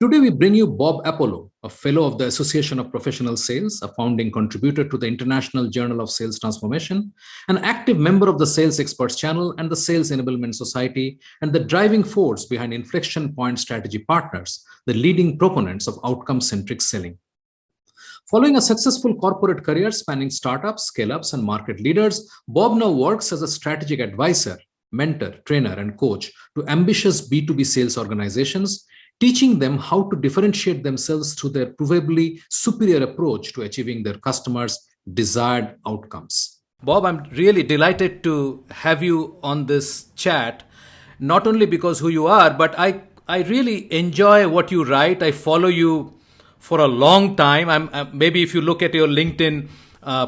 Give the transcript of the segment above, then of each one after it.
Today, we bring you Bob Apollo, a fellow of the Association of Professional Sales, a founding contributor to the International Journal of Sales Transformation, an active member of the Sales Experts Channel and the Sales Enablement Society, and the driving force behind Inflection Point Strategy Partners, the leading proponents of outcome-centric selling. Following a successful corporate career spanning startups, scale-ups, and market leaders, Bob now works as a strategic advisor, mentor, trainer, and coach to ambitious B2B sales organizations, teaching them how to differentiate themselves through their provably superior approach to achieving their customers' desired outcomes. Bob, I'm really delighted to have you on this chat, not only because who you are, but I really enjoy what you write. I follow you for a long time. Maybe if you look at your LinkedIn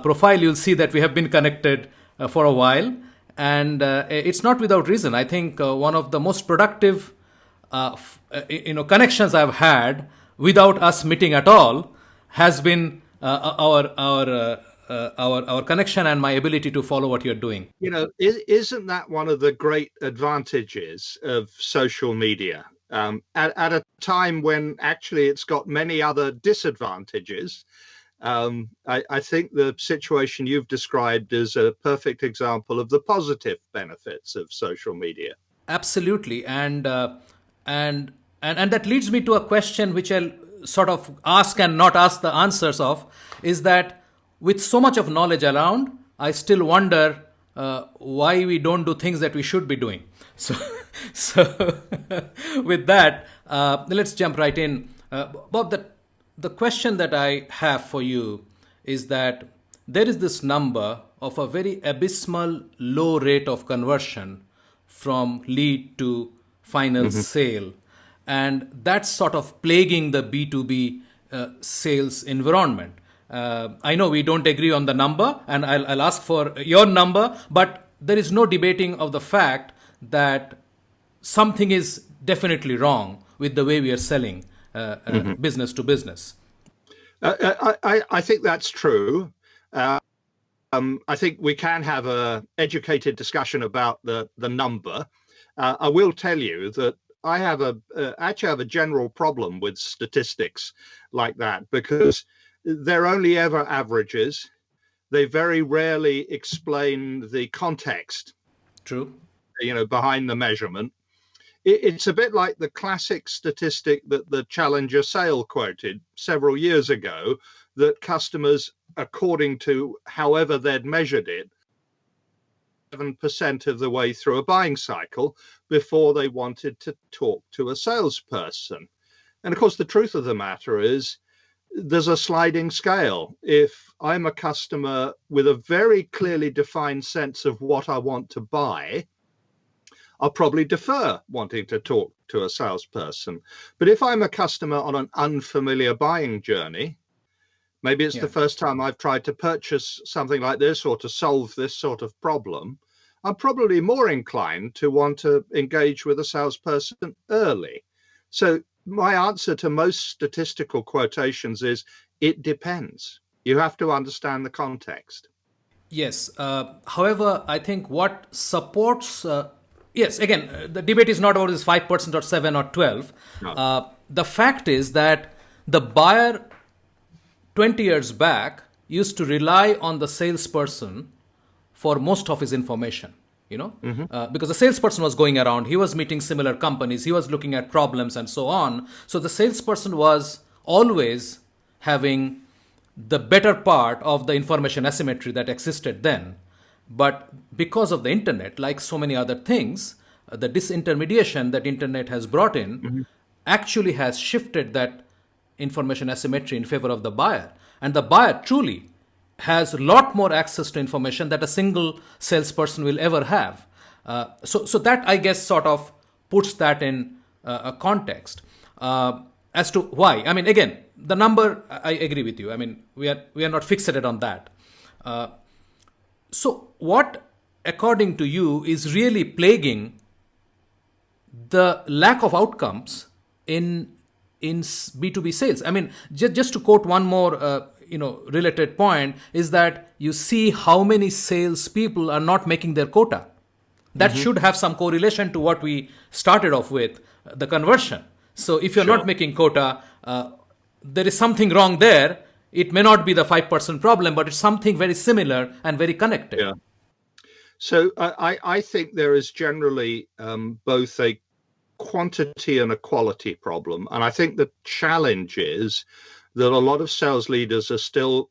profile, you'll see that we have been connected for a while. And it's not without reason. I think one of the most productive connections I've had without us meeting at all has been our connection and my ability to follow what you're doing. Isn't that one of the great advantages of social media? At a time when actually it's got many other disadvantages, I think the situation you've described is a perfect example of the positive benefits of social media. Absolutely, and that leads me to a question which I'll sort of ask and not ask the answers of, is that with so much of knowledge around, I still wonder why we don't do things that we should be doing. So with that, let's jump right in. Bob, the question that I have for you is that there is this number of a very abysmal low rate of conversion from lead to final sale. And that's sort of plaguing the B2B sales environment. I know we don't agree on the number, and I'll ask for your number, but there is no debating of the fact that something is definitely wrong with the way we are selling business to business. I think that's true. I think we can have an educated discussion about the number. I will tell you that I actually have a general problem with statistics like that, because they're only ever averages. They very rarely explain the context. True. Behind the measurement. It's a bit like the classic statistic that the Challenger sale quoted several years ago, that customers, according to however they'd measured it, 7% of the way through a buying cycle before they wanted to talk to a salesperson. And of course, the truth of the matter is there's a sliding scale. If I'm a customer with a very clearly defined sense of what I want to buy, I'll probably defer wanting to talk to a salesperson. But if I'm a customer on an unfamiliar buying journey, maybe it's the first time I've tried to purchase something like this or to solve this sort of problem, I'm probably more inclined to want to engage with a salesperson early. So my answer to most statistical quotations is it depends. You have to understand the context. Yes. However, I think what supports... Yes, again, the debate is not about this 5% or 7 or 12. No. The fact is that the buyer 20 years back used to rely on the salesperson for most of his information, because the salesperson was going around, he was meeting similar companies, he was looking at problems and so on. So the salesperson was always having the better part of the information asymmetry that existed then. But because of the internet, like so many other things, the disintermediation that internet has brought in actually has shifted that information asymmetry in favor of the buyer. And the buyer truly has a lot more access to information that a single salesperson will ever have. So that, I guess, sort of puts that in a context. As to why, I mean, again, the number, I agree with you. I mean, we are not fixated on that. So what, according to you, is really plaguing the lack of outcomes in B2B sales? I mean, just to quote one more, related point, is that you see how many salespeople are not making their quota. That should have some correlation to what we started off with, the conversion. So if you're not Sure. making quota, there is something wrong there. It may not be the 5% problem, but it's something very similar and very connected. Yeah. So I think there is generally both a quantity and a quality problem. And I think the challenge is that a lot of sales leaders are still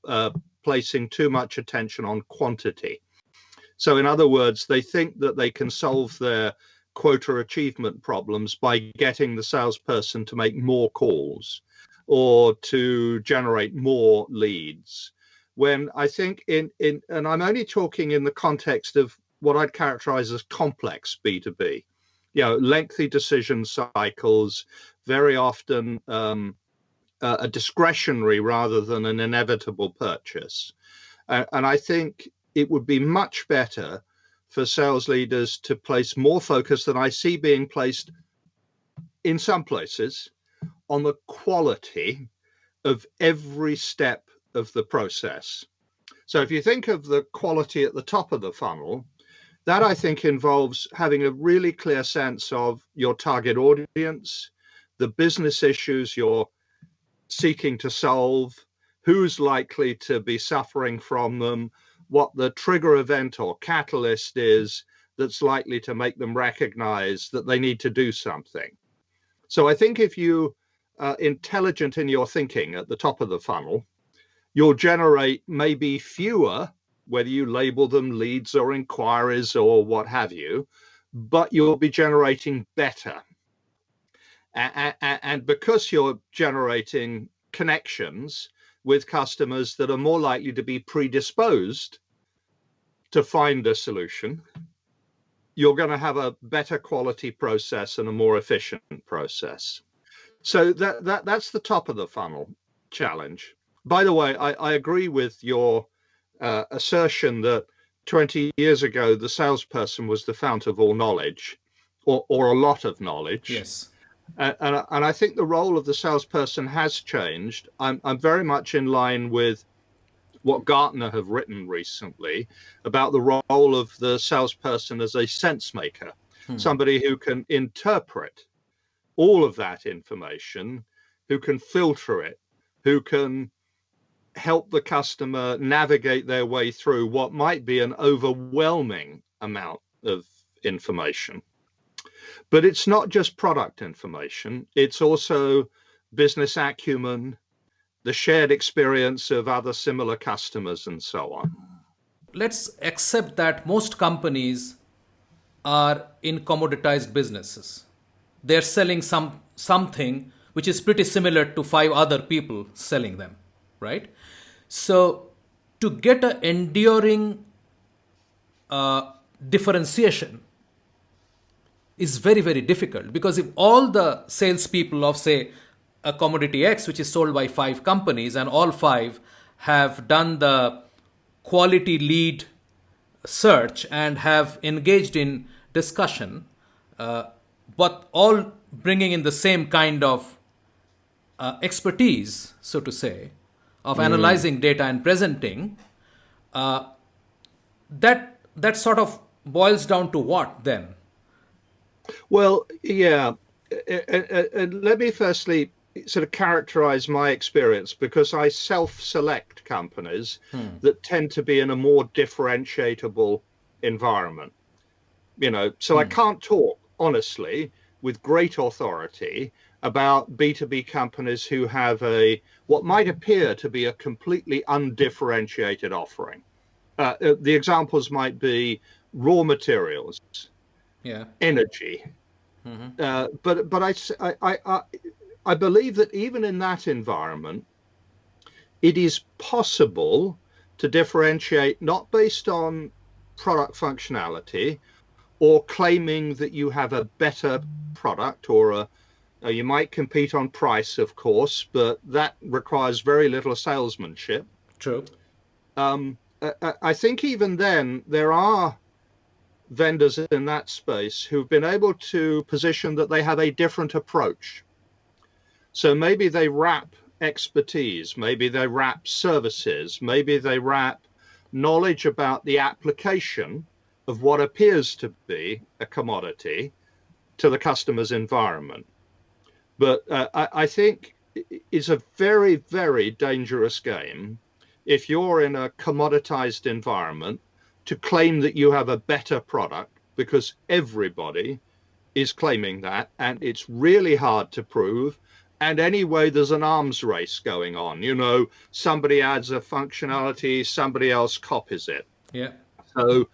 placing too much attention on quantity. So, in other words, they think that they can solve their quota achievement problems by getting the salesperson to make more calls or to generate more leads. When I think and I'm only talking in the context of what I'd characterize as complex B2B, lengthy decision cycles, very often a discretionary rather than an inevitable purchase. And I think it would be much better for sales leaders to place more focus than I see being placed in some places on the quality of every step of the process. So if you think of the quality at the top of the funnel, that I think involves having a really clear sense of your target audience, the business issues you're seeking to solve, who's likely to be suffering from them, what the trigger event or catalyst is that's likely to make them recognize that they need to do something. So I think if you are intelligent in your thinking at the top of the funnel, you'll generate maybe fewer, whether you label them leads or inquiries or what have you, but you'll be generating better. And because you're generating connections with customers that are more likely to be predisposed to find a solution, you're going to have a better quality process and a more efficient process. So that's the top of the funnel challenge. By the way, I agree with your assertion that 20 years ago, the salesperson was the fount of all knowledge or a lot of knowledge. Yes. And I think the role of the salesperson has changed. I'm very much in line with what Gartner have written recently about the role of the salesperson as a sense maker, somebody who can interpret all of that information, who can filter it, who can help the customer navigate their way through what might be an overwhelming amount of information. But it's not just product information, it's also business acumen, the shared experience of other similar customers, and so on. Let's accept that most companies are in commoditized businesses. They're selling something which is pretty similar to five other people selling them, right? So to get an enduring differentiation is very, very difficult, because if all the salespeople of, say, a commodity X, which is sold by five companies, and all five have done the quality lead search and have engaged in discussion, but all bringing in the same kind of expertise, so to say, of analyzing data and presenting, that sort of boils down to what then? Well, yeah. And let me firstly sort of characterize my experience, because I self-select companies that tend to be in a more differentiatable environment. So I can't talk honestly with great authority about B2B companies who have what might appear to be a completely undifferentiated offering. The examples might be raw materials, Yeah. energy. But I believe that even in that environment, it is possible to differentiate not based on product functionality or claiming that you have a better product, or you might compete on price, of course, but that requires very little salesmanship. True. I think even then there are vendors in that space who've been able to position that they have a different approach. So maybe they wrap expertise, maybe they wrap services, maybe they wrap knowledge about the application of what appears to be a commodity to the customer's environment. But I think it's a very, very dangerous game if you're in a commoditized environment to claim that you have a better product, because everybody is claiming that, and it's really hard to prove. And anyway, there's an arms race going on. Somebody adds a functionality, somebody else copies it. Yeah. So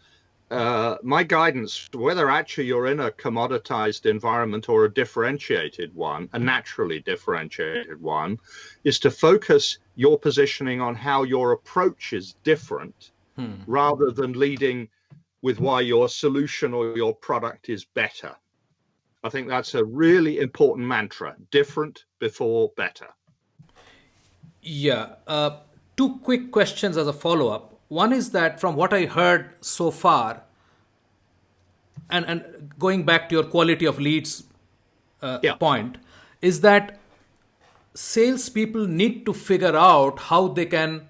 my guidance, whether actually you're in a commoditized environment or a differentiated one, a naturally differentiated one, is to focus your positioning on how your approach is different rather than leading with why your solution or your product is better. I think that's a really important mantra: different before better. Yeah. Two quick questions as a follow up. One is that from what I heard so far, and going back to your quality of leads Yeah. point, is that salespeople need to figure out how they can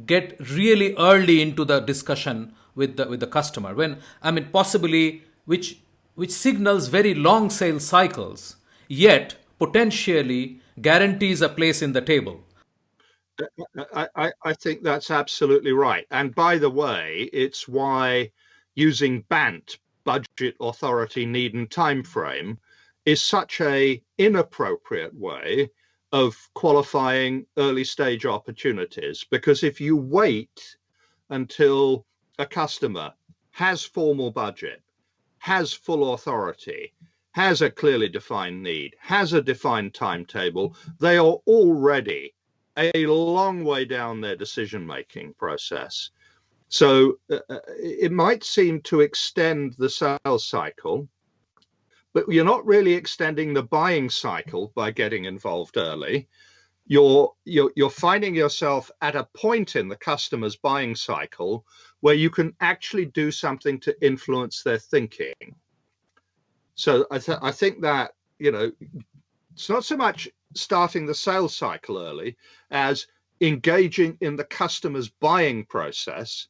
get really early into the discussion with the customer. When I mean possibly which signals very long sales cycles, yet potentially guarantees a place in the table. I think that's absolutely right. And by the way, it's why using BANT, budget, authority, need, and time frame, is such a inappropriate way of qualifying early stage opportunities. Because if you wait until a customer has formal budget, has full authority, has a clearly defined need, has a defined timetable, they are already a long way down their decision-making process. So it might seem to extend the sales cycle, but you're not really extending the buying cycle by getting involved early. You're finding yourself at a point in the customer's buying cycle where you can actually do something to influence their thinking. So I think that, it's not so much starting the sales cycle early as engaging in the customer's buying process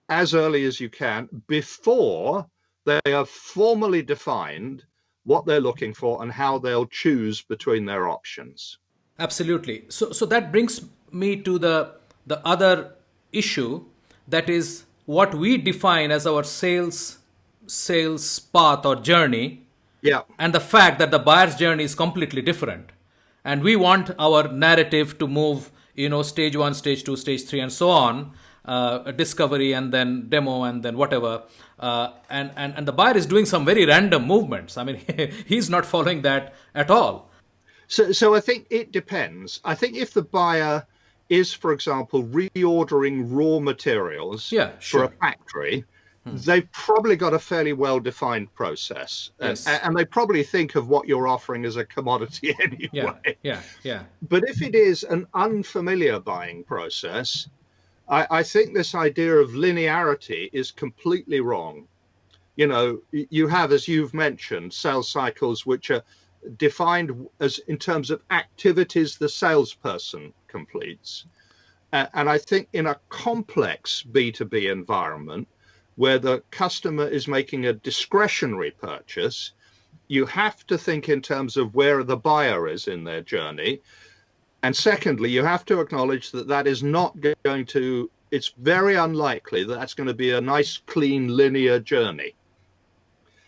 as early as you can before they have formally defined what they're looking for and how they'll choose between their options. Absolutely. So that brings me to the other issue, that is what we define as our sales path or journey. Yeah. And the fact that the buyer's journey is completely different. And we want our narrative to move, stage 1, stage 2, stage 3, and so on, discovery and then demo and then whatever. And the buyer is doing some very random movements. I mean, he's not following that at all. So I think it depends. I think if the buyer is, for example, reordering raw materials for a factory, they've probably got a fairly well-defined process. Yes. And they probably think of what you're offering as a commodity anyway. Yeah. But if it is an unfamiliar buying process, I think this idea of linearity is completely wrong. You have, as you've mentioned, sales cycles which are defined as in terms of activities the salesperson completes. And I think in a complex B2B environment where the customer is making a discretionary purchase, you have to think in terms of where the buyer is in their journey. And secondly, you have to acknowledge that that is not going to, it's very unlikely that that's going to be a nice, clean, linear journey.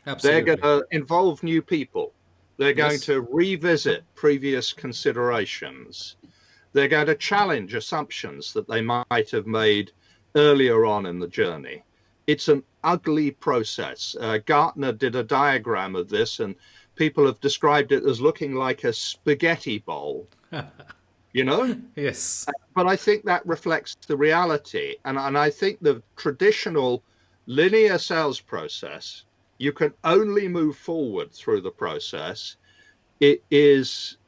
Absolutely. They're going to involve new people. They're going to revisit previous considerations. They're going to challenge assumptions that they might have made earlier on in the journey. It's an ugly process. Gartner did a diagram of this, and people have described it as looking like a spaghetti bowl. Yes. But I think that reflects the reality. And I think the traditional linear sales process, you can only move forward through the process. It is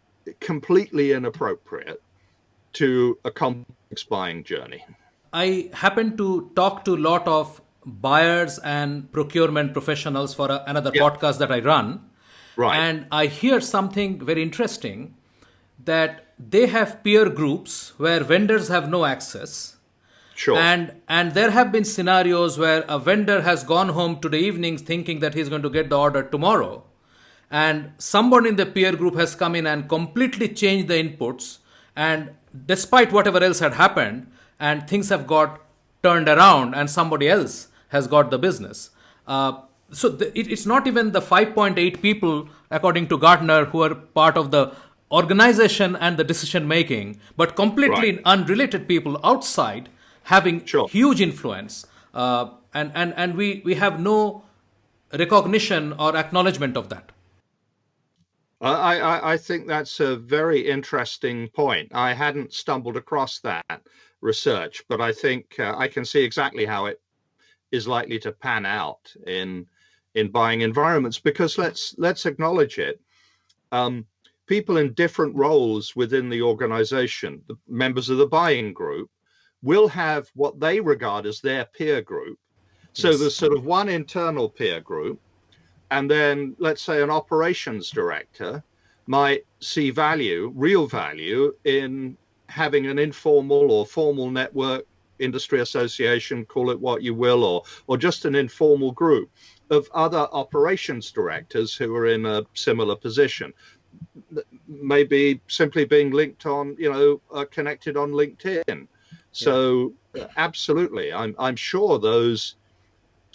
completely inappropriate to a complex buying journey. I happen to talk to a lot of buyers and procurement professionals for another podcast that I run. Right. And I hear something very interesting, that they have peer groups where vendors have no access. Sure. And there have been scenarios where a vendor has gone home today evening thinking that he's going to get the order tomorrow. and someone in the peer group has come in and completely changed the inputs, and despite whatever else had happened, and things have got turned around and somebody else has got the business. It's not even the 5.8 people, according to Gartner, who are part of the organization and the decision making, but completely Right. unrelated people outside having Sure. huge influence. And we have no recognition or acknowledgement of that. I think that's a very interesting point. I hadn't stumbled across that research, but I think I can see exactly how it is likely to pan out in buying environments. Because let's acknowledge it. People in different roles within the organization, the members of the buying group, will have what they regard as their peer group. So Yes. there's sort of one internal peer group, and then let's say an operations director might see value, real value, in having an informal or formal network, industry association, call it what you will, or just an informal group of other operations directors who are in a similar position, maybe simply being linked on, connected on LinkedIn. So absolutely, I'm sure those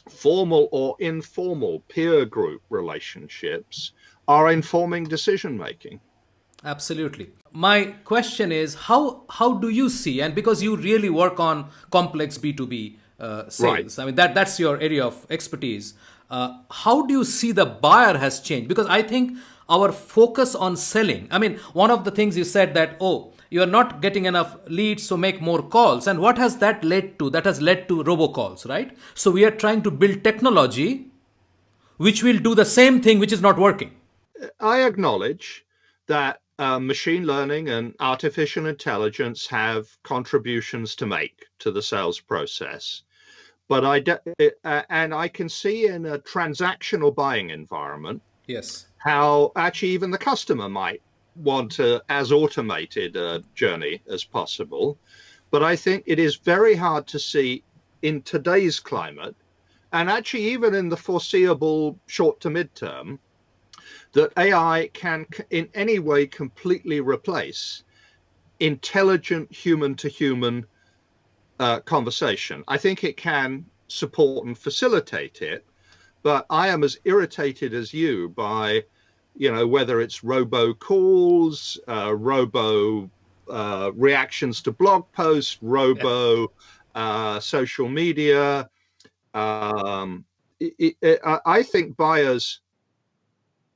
formal or informal peer group relationships are informing decision making. Absolutely. My question is, how do you see, and because you really work on complex B2B Right. sales, I mean that's your area of expertise. How do you see the buyer has changed? Because I think our focus on selling. I mean, one of the things you said that, oh, you are not getting enough leads, so make more calls. And what has that led to? That has led to robocalls, right? So we are trying to build technology which will do the same thing, which is not working. I acknowledge that machine learning and artificial intelligence have contributions to make to the sales process. But and I can see in a transactional buying environment Yes. how actually even the customer might want as automated a journey as possible. But I think it is very hard to see in today's climate, and actually even in the foreseeable short to midterm, that AI can in any way completely replace intelligent human to human conversation. I think it can support and facilitate it, but I am as irritated as you by, whether it's robo calls, robo reactions to blog posts, Yeah. robo social media. I think buyers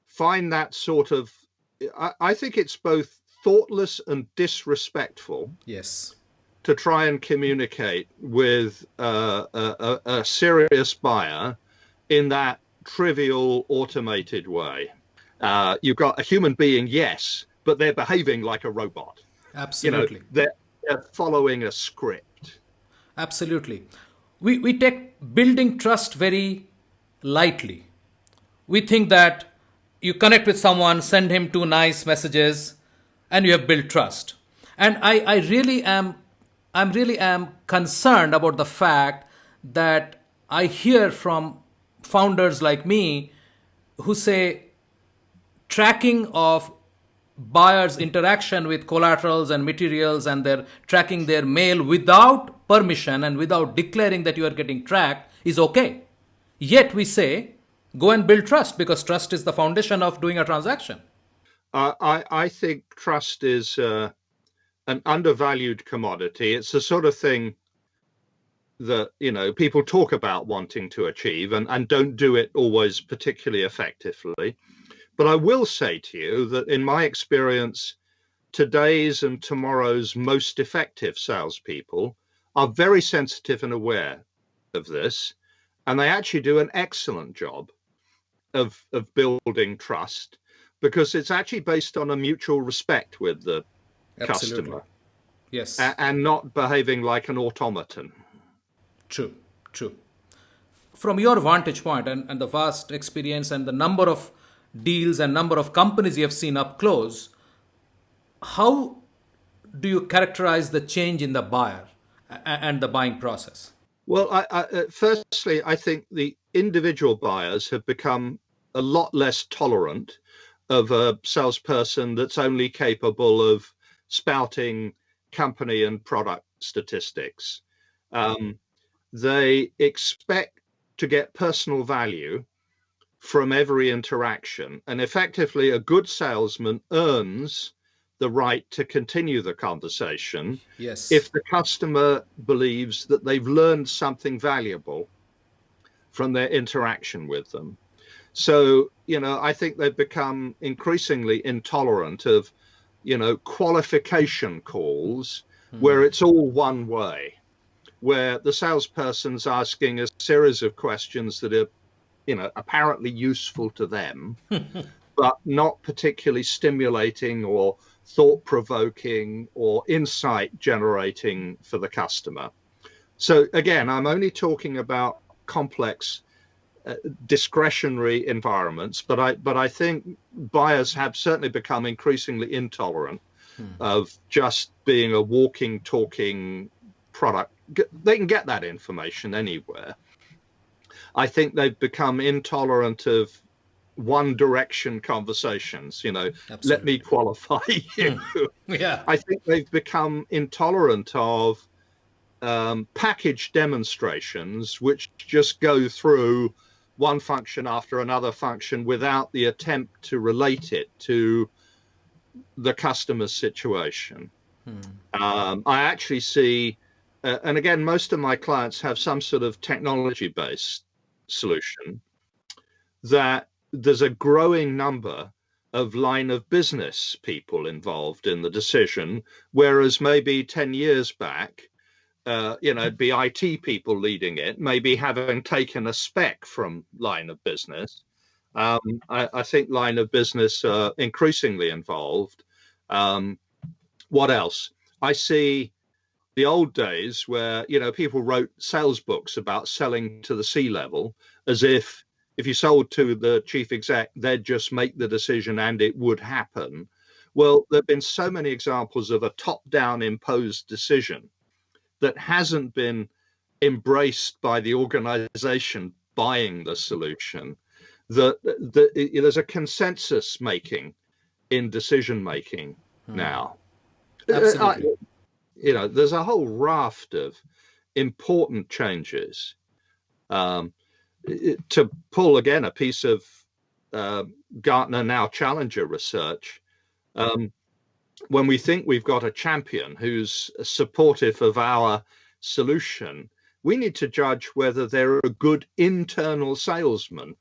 find that sort of, I think it's both thoughtless and disrespectful Yes. to try and communicate with a serious buyer in that trivial automated way. You've got a human being, yes, but they're behaving like a robot. Absolutely. They're following a script. Absolutely. We take building trust very lightly. We think that you connect with someone, send him two nice messages, and you have built trust. And I really am, I'm really am concerned about the fact that I hear from founders like me who say tracking of buyers interaction with collaterals and materials, and they're tracking their mail without permission and without declaring that you are getting tracked is okay. Yet we say go and build trust, because trust is the foundation of doing a transaction. I think trust is an undervalued commodity. It's the sort of thing that people talk about wanting to achieve and don't do it always particularly effectively. But I will say to you that in my experience, today's and tomorrow's most effective salespeople are very sensitive and aware of this, and they actually do an excellent job of building trust, because it's actually based on a mutual respect with the Absolutely. customer Yes. and not behaving like an automaton. True. True. From your vantage point, and the vast experience and the number of deals and number of companies you have seen up close, how do you characterize the change in the buyer and the buying process? Well, firstly, I think the individual buyers have become a lot less tolerant of a salesperson that's only capable of spouting company and product statistics. They expect to get personal value from every interaction, and effectively a good salesman earns the right to continue the conversation Yes. if the customer believes that they've learned something valuable from their interaction with them. So, I think they've become increasingly intolerant of, qualification calls where it's all one way, where the salesperson's asking a series of questions that are, apparently useful to them, but not particularly stimulating or thought provoking or insight generating for the customer. So again, I'm only talking about complex discretionary environments, but I think buyers have certainly become increasingly intolerant of just being a walking, talking product. They can get that information anywhere. I think they've become intolerant of one direction conversations, let me Absolutely. qualify you. Yeah. I think they've become intolerant of package demonstrations, which just go through one function after another function without the attempt to relate it to the customer's situation. I actually see, and again, most of my clients have some sort of technology-based solution, that there's a growing number of line of business people involved in the decision, whereas maybe 10 years back, it'd be IT people leading it, maybe having taken a spec from line of business. I think line of business are increasingly involved. What else? I see the old days where, people wrote sales books about selling to the C-level, as if you sold to the chief exec, they'd just make the decision and it would happen. Well, there have been so many examples of a top-down imposed decision that hasn't been embraced by the organization buying the solution, that there's a consensus making in decision making now. Absolutely. There's a whole raft of important changes. To pull again a piece of Gartner Now Challenger research, when we think we've got a champion who's supportive of our solution, we need to judge whether they're a good internal salesman,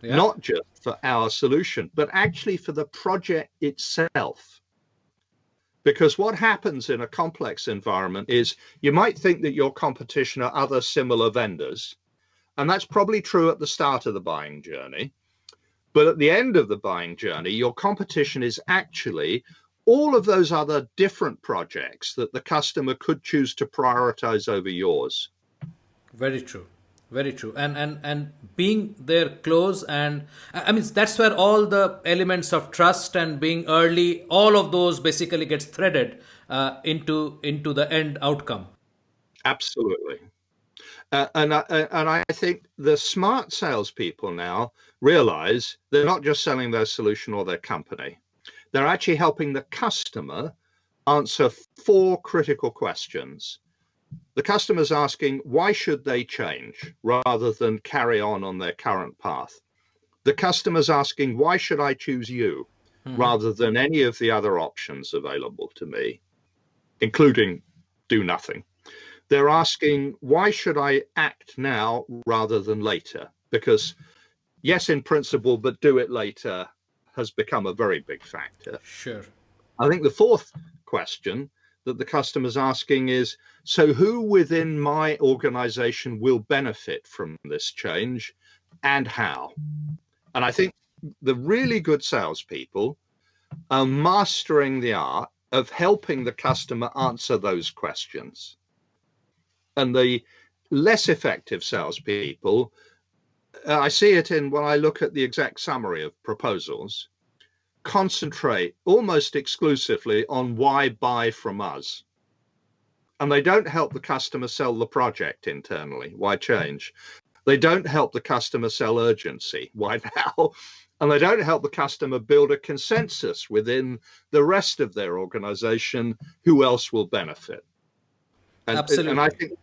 Yeah. not just for our solution, but actually for the project itself. Because what happens in a complex environment is you might think that your competition are other similar vendors, and that's probably true at the start of the buying journey. But at the end of the buying journey, your competition is actually all of those other different projects that the customer could choose to prioritize over yours. Very true. Very true. And being there close, and I mean that's where all the elements of trust and being early, all of those basically gets threaded into the end outcome. Absolutely. And I think the smart salespeople now realize they're not just selling their solution or their company. They're actually helping the customer answer 4 critical questions. The customer's asking, why should they change rather than carry on their current path? The customer's asking, why should I choose you rather than any of the other options available to me, including do nothing? They're asking, why should I act now rather than later? Because yes, in principle, but do it later has become a very big factor. Sure. I think the 4th question that the customer's asking is, so who within my organization will benefit from this change and how? And I think the really good salespeople are mastering the art of helping the customer answer those questions. And the less effective salespeople, I see it in when I look at the exact summary of proposals, concentrate almost exclusively on why buy from us. And they don't help the customer sell the project internally. Why change? They don't help the customer sell urgency. Why now? and they don't help the customer build a consensus within the rest of their organization who else will benefit. And I Absolutely. think,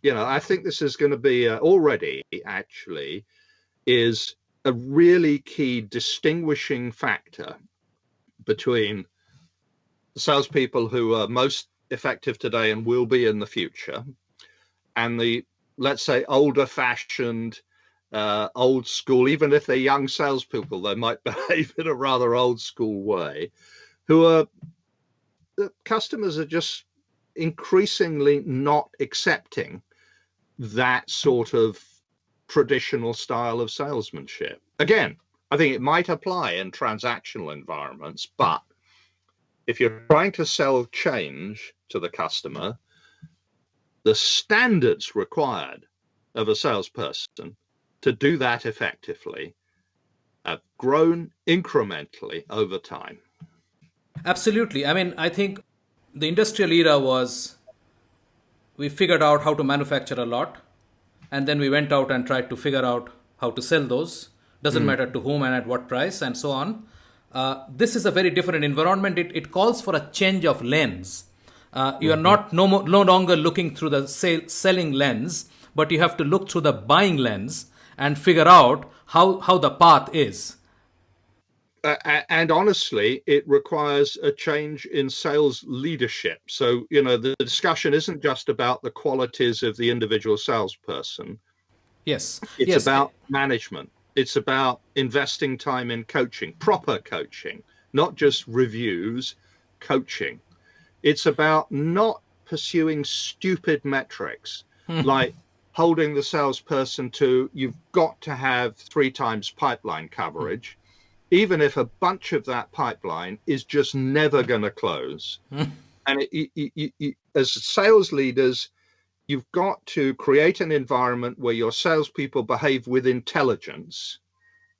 I think this is going to be already actually is a really key distinguishing factor between the salespeople who are most effective today and will be in the future, and the, let's say, older fashioned, old school, even if they're young salespeople, they might behave in a rather old school way, who are, the customers are just increasingly not accepting that sort of traditional style of salesmanship. Again, I think it might apply in transactional environments, but if you're trying to sell change to the customer, the standards required of a salesperson to do that effectively have grown incrementally over time. Absolutely. I mean, I think the industrial era was we figured out how to manufacture a lot, and then we went out and tried to figure out how to sell those. Doesn't matter to whom and at what price, and so on. This is a very different environment. It calls for a change of lens. You are not no longer looking through the selling lens, but you have to look through the buying lens and figure out how the path is. And honestly, it requires a change in sales leadership. So, the discussion isn't just about the qualities of the individual salesperson. Yes, It's yes, about management. It's about investing time in coaching, proper coaching, not just reviews, coaching. It's about not pursuing stupid metrics like holding the salesperson to, you've got to have 3 times pipeline coverage, even if a bunch of that pipeline is just never going to close. And as sales leaders, you've got to create an environment where your salespeople behave with intelligence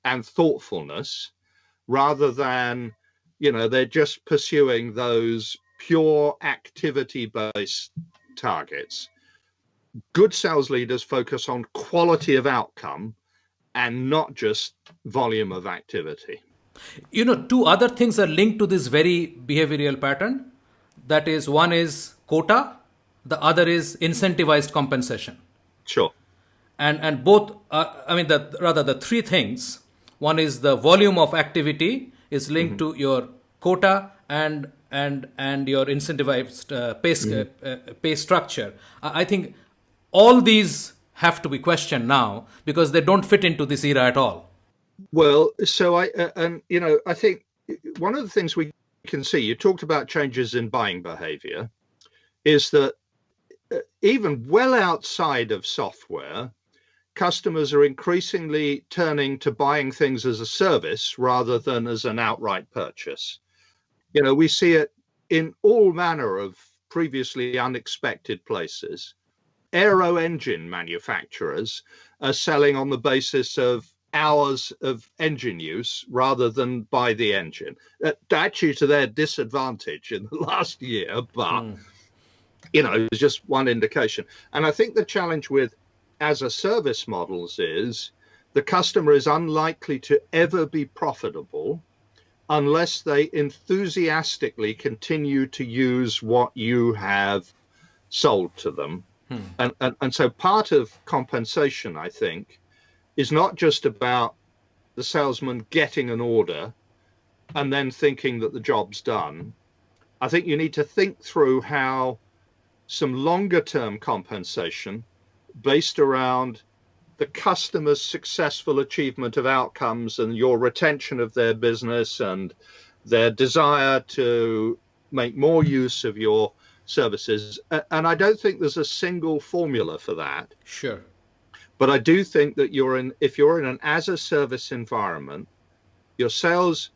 and thoughtfulness rather than, they're just pursuing those pure activity-based targets. Good sales leaders focus on quality of outcome and not just volume of activity. Two other things are linked to this very behavioral pattern. That is, one is quota, the other is incentivized compensation. Sure. And both, the three things. One is the volume of activity is linked to your quota and your incentivized pay structure. I think all these have to be questioned now because they don't fit into this era at all. Well, so I think one of the things we can see, you talked about changes in buying behavior, is that even well outside of software, customers are increasingly turning to buying things as a service rather than as an outright purchase. We see it in all manner of previously unexpected places. Aero engine manufacturers are selling on the basis of hours of engine use rather than buy the engine. Actually, to their disadvantage in the last year, but it's just one indication. And I think the challenge with as a service models is the customer is unlikely to ever be profitable unless they enthusiastically continue to use what you have sold to them. And so part of compensation, I think, is not just about the salesman getting an order and then thinking that the job's done. I think you need to think through how some longer term compensation based around the customer's successful achievement of outcomes and your retention of their business and their desire to make more use of your services. And I don't think there's a single formula for that. Sure. But I do think that if you're in an as a service environment, your sales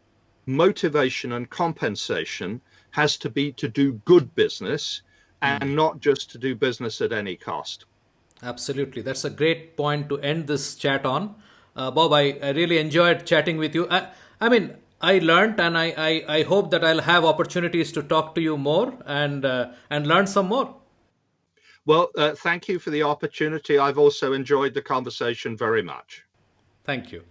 motivation and compensation has to be to do good business and not just to do business at any cost. Absolutely. That's a great point to end this chat on. Bob, I really enjoyed chatting with you. I learned, and I hope that I'll have opportunities to talk to you more and learn some more. Well, thank you for the opportunity. I've also enjoyed the conversation very much. Thank you.